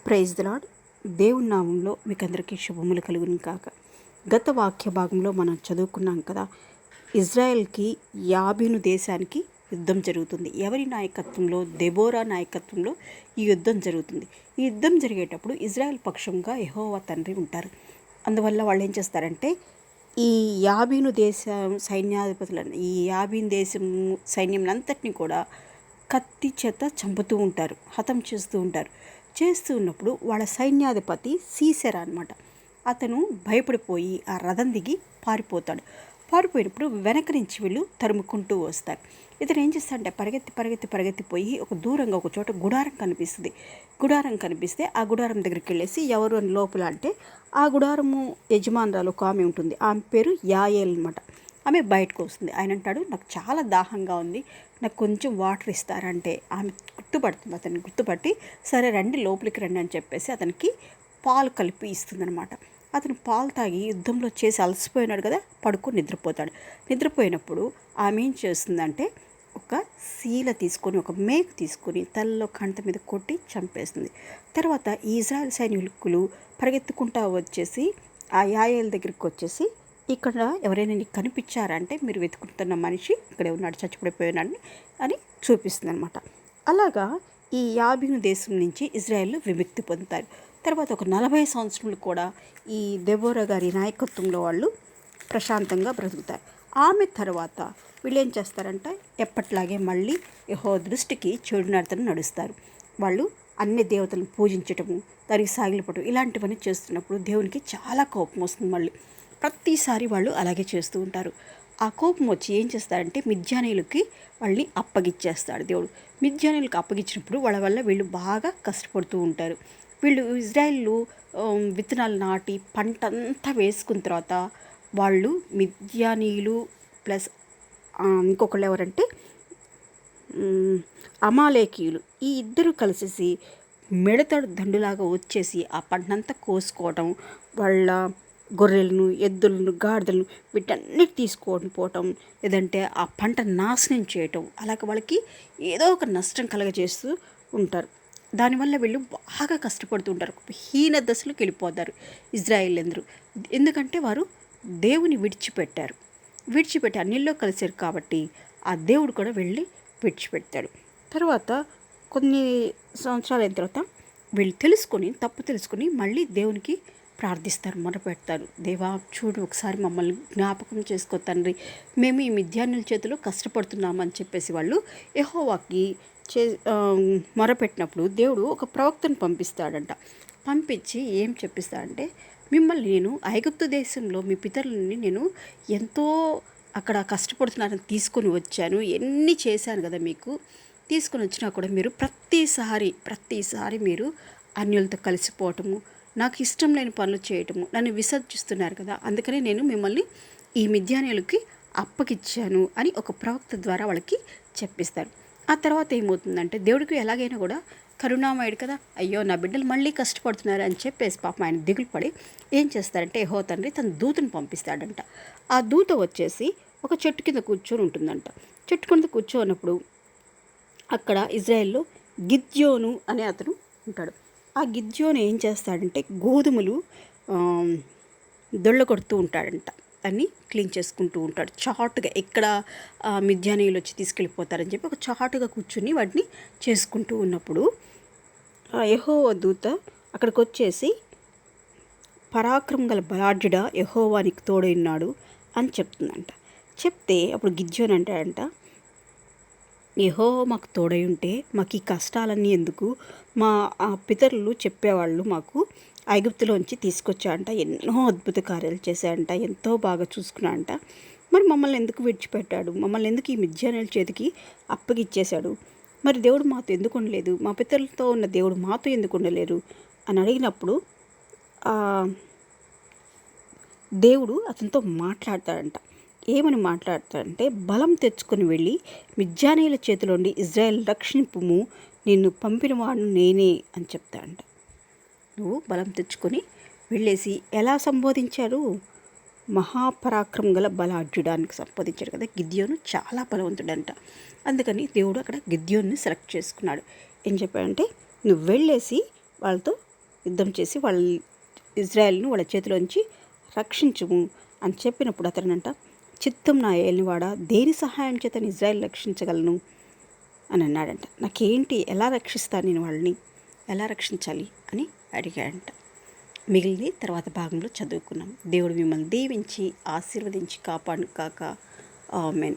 Praise the lord. దేవుని నామంలో మీకు అందరికీ శుభములు కలుగును కాక. గత వాక్య భాగంలో మనం చదువుకున్నాం కదా, ఇజ్రాయెల్కి యాబీను దేశానికి యుద్ధం జరుగుతుంది. ఎవరి నాయకత్వంలో? దెబోరా నాయకత్వంలో ఈ యుద్ధం జరుగుతుంది. ఈ యుద్ధం జరిగేటప్పుడు ఇజ్రాయెల్ పక్షంగా యెహోవా తండ్రి ఉంటారు. అందువల్ల వాళ్ళు ఏం చేస్తారంటే, ఈ యాబీను దేశం సైన్యాధిపతులను, ఈ యాబీను దేశం సైన్యంలంతటినీ కూడా కత్తి చేత చంపుతూ ఉంటారు, హతం చేస్తూ ఉంటారు. చేస్తూ ఉన్నప్పుడు వాళ్ళ సైన్యాధిపతి సీసెరా అనమాట, అతను భయపడిపోయి ఆ రథం దిగి పారిపోతాడు. పారిపోయినప్పుడు వెనక నుంచి వీళ్ళు తరుముకుంటూ వస్తారు. ఇతను ఏం చేస్తాడంటే పరిగెత్తిపోయి ఒక దూరంగా ఒక చోట గుడారం కనిపిస్తుంది. గుడారం కనిపిస్తే ఆ గుడారం దగ్గరికి వెళ్ళేసి ఎవరు అని లోపల అంటే, ఆ గుడారము యజమానురాలు ఒక ఆమె ఉంటుంది. ఆమె పేరు యాయేల్ అనమాట. ఆమె బయటకు వస్తుంది. ఆయన అంటాడు, నాకు చాలా దాహంగా ఉంది, నాకు కొంచెం వాటర్ ఇస్తారంటే ఆమె గుర్తుపడుతుంది. అతన్ని గుర్తుపట్టి, సరే రండి లోపలికి రండి అని చెప్పేసి అతనికి పాలు కలిపి ఇస్తుందనమాట. అతను పాలు తాగి యుద్ధంలో చేసి అలసిపోయినాడు కదా, పడుకొని నిద్రపోతాడు. నిద్రపోయినప్పుడు ఆమె ఏం చేస్తుందంటే, ఒక శీల తీసుకొని, ఒక మేకు తీసుకొని తలలో కంట మీద కొట్టి చంపేస్తుంది. తర్వాత ఈ ఇజ్రాయెల్ సైనికులు పరిగెత్తుకుంటూ వచ్చేసి ఆ యాయేల్ దగ్గరికి వచ్చేసి, ఇక్కడ ఎవరైనా నీకు కనిపించారంటే, మీరు వెతుకుతున్న మనిషి ఇక్కడే ఉన్నాడు, చచ్చిపడిపోయినాడని అని చూపిస్తుంది అనమాట. అలాగా ఈ యాబీను దేశం నుంచి ఇజ్రాయెల్ విముక్తి పొందుతారు. తర్వాత ఒక 40 సంవత్సరాలు కూడా ఈ దెబోరా గారి నాయకత్వంలో వాళ్ళు ప్రశాంతంగా బ్రతుకుతారు. ఆమె తర్వాత వీళ్ళు ఏం చేస్తారంటే, ఎప్పట్లాగే మళ్ళీ యెహోవా దృష్టికి చెడు నడతను నడుస్తారు. వాళ్ళు అన్ని దేవతలను పూజించటము, దానికి సాగిలపడటం, ఇలాంటివన్నీ చేస్తున్నప్పుడు దేవునికి చాలా కోపం వస్తుంది. మళ్ళీ ప్రతిసారి వాళ్ళు అలాగే చేస్తూ ఉంటారు. ఆ కోపం వచ్చి ఏం చేస్తారంటే, మిద్యానీయులకి వాళ్ళని అప్పగిచ్చేస్తాడు దేవుడు. మిద్యానీయులకు అప్పగించినప్పుడు వాళ్ళ వల్ల వీళ్ళు బాగా కష్టపడుతూ ఉంటారు. వీళ్ళు ఇజ్రాయిలు విత్తనాలు నాటి పంట అంతా వేసుకున్న తర్వాత వాళ్ళు మిద్యానీయులు ప్లస్ ఇంకొకళ్ళు ఎవరంటే అమాలేకీయులు, ఈ ఇద్దరు కలిసేసి మిడతడు దండులాగా వచ్చేసి ఆ పంటంతా కోసుకోవటం, వాళ్ళ గొర్రెలను, ఎద్దులను, గాడిదలను వీటన్నిటి తీసుకొని పోవటం, లేదంటే ఆ పంట నాశనం చేయటం, అలాగే వాళ్ళకి ఏదో ఒక నష్టం కలగజేస్తూ ఉంటారు. దానివల్ల వీళ్ళు బాగా కష్టపడుతూ ఉంటారు. హీన దశలోకి వెళ్ళిపోతారు ఇజ్రాయేల్ అందరూ. ఎందుకంటే వారు దేవుని విడిచిపెట్టి అన్నిల్లో కలిసారు కాబట్టి ఆ దేవుడు కూడా వెళ్ళి విడిచిపెడతాడు. తర్వాత కొన్ని సంవత్సరాలు అయిన తర్వాత వీళ్ళు తప్పు తెలుసుకొని మళ్ళీ దేవునికి ప్రార్థిస్తారు, మొరపెడతారు. దేవా చూడు, ఒకసారి మమ్మల్ని జ్ఞాపకం చేసుకో తండ్రి, మేము ఈ మిద్యానుల చేతిలో కష్టపడుతున్నామని చెప్పేసి వాళ్ళు యెహోవాకి మొరపెట్టినప్పుడు దేవుడు ఒక ప్రవక్తను పంపిస్తాడంట. పంపించి ఏం చెప్పిస్తాడంటే, మిమ్మల్ని నేను ఐగుప్తు దేశంలో మీ పితరులని నేను ఎంతో అక్కడ కష్టపడుతున్నారని తీసుకొని వచ్చాను, ఎన్ని చేశాను కదా మీకు, తీసుకొని వచ్చినా కూడా మీరు ప్రతిసారి మీరు అన్యులతో కలిసిపోవటము, నాకు ఇష్టం లేని పనులు చేయటము, నన్ను విసర్జిస్తున్నారు కదా, అందుకనే నేను మిమ్మల్ని ఈ మిద్యానీయులకి అప్పగిచ్చాను అని ఒక ప్రవక్త ద్వారా వాళ్ళకి చెప్పిస్తారు. ఆ తర్వాత ఏమవుతుందంటే, దేవుడికి ఎలాగైనా కూడా కరుణామయుడు కదా, అయ్యో నా బిడ్డలు మళ్ళీ కష్టపడుతున్నారు అని చెప్పేసి పాపం ఆయన దిగులు పడి ఏం చేస్తారంటే, యెహోవా తండ్రి తన దూతను పంపిస్తాడంట. ఆ దూత వచ్చేసి ఒక చెట్టు కింద కూర్చొని ఉంటుందంట. చెట్టు కింద కూర్చోన్నప్పుడు అక్కడ ఇజ్రాయెల్లో గిద్యోను అనే అతను ఉంటాడు. ఆ గిద్యోను ఏం చేస్తాడంటే, గోధుమలు దొళ్ళ కొడుతూ ఉంటాడంట, దాన్ని క్లీన్ చేసుకుంటూ ఉంటాడు. చాటుగా ఎక్కడ మిద్యానీయులు వచ్చి తీసుకెళ్ళిపోతారని చెప్పి ఒక చాటుగా కూర్చుని వాటిని చేసుకుంటూ ఉన్నప్పుడు యెహోవా దూత అక్కడికి వచ్చేసి, పరాక్రమం గల బలాఢ్యుడా, యెహోవా నీకు తోడైనాడు అని చెప్తుందంట. చెప్తే అప్పుడు గిద్యోను అంటాడంట, యెహోవా మాకు తోడై ఉంటే మాకు ఈ కష్టాలన్నీ ఎందుకు, మా పితరులు చెప్పేవాళ్ళు మాకు ఐగుప్తులోంచి తీసుకొచ్చాడంట, ఎన్నో అద్భుత కార్యాలు చేశాడంట, ఎంతో బాగా చూసుకున్నాడంట, మరి మమ్మల్ని ఎందుకు విడిచిపెట్టాడు, మమ్మల్ని ఎందుకు ఈ మిద్యానీయుల చేతికి అప్పగిచ్చేశాడు, మరి దేవుడు మాతో ఎందుకు ఉండలేదు, మా పితరులతో ఉన్న దేవుడు మాతో ఎందుకు ఉండలేరు అని అడిగినప్పుడు దేవుడు అతనితో మాట్లాడతాడంట. ఏమని మాట్లాడతాడంటే, బలం తెచ్చుకొని వెళ్ళి మిద్యానీయుల చేతిలోండి ఇజ్రాయెల్ రక్షింపుము, నిన్ను పంపినవాడు నేనే అని చెప్తాడంట. నువ్వు బలం తెచ్చుకొని వెళ్ళేసి ఎలా సంబోధించాడు, మహాపరాక్రమం గల బలాఢ్యుడానికి సంబోధించాడు కదా. గిద్యోను చాలా బలవంతుడంట. అందుకని దేవుడు అక్కడ గిద్యోన్ని సెలెక్ట్ చేసుకున్నాడు. ఏం చెప్పాడంటే, నువ్వు వెళ్ళేసి వాళ్ళతో యుద్ధం చేసి ఇజ్రాయెల్ను వాళ్ళ చేతిలోంచి రక్షించుము అని చెప్పినప్పుడు అతనంట, చిత్తం నా ఏలినవాడా, దేని సహాయం చేత నేను ఇజ్రాయెల్ రక్షించగలను అని అన్నాడంట. నాకేంటి, ఎలా రక్షిస్తాను నేను వాళ్ళని, ఎలా రక్షించాలి అని అడిగాడంట. మిగిలిన తర్వాత భాగంలో చదువుకున్నాం. దేవుడు మిమ్మల్ని దీవించి ఆశీర్వదించి కాపాడును కాక. ఆమేన్.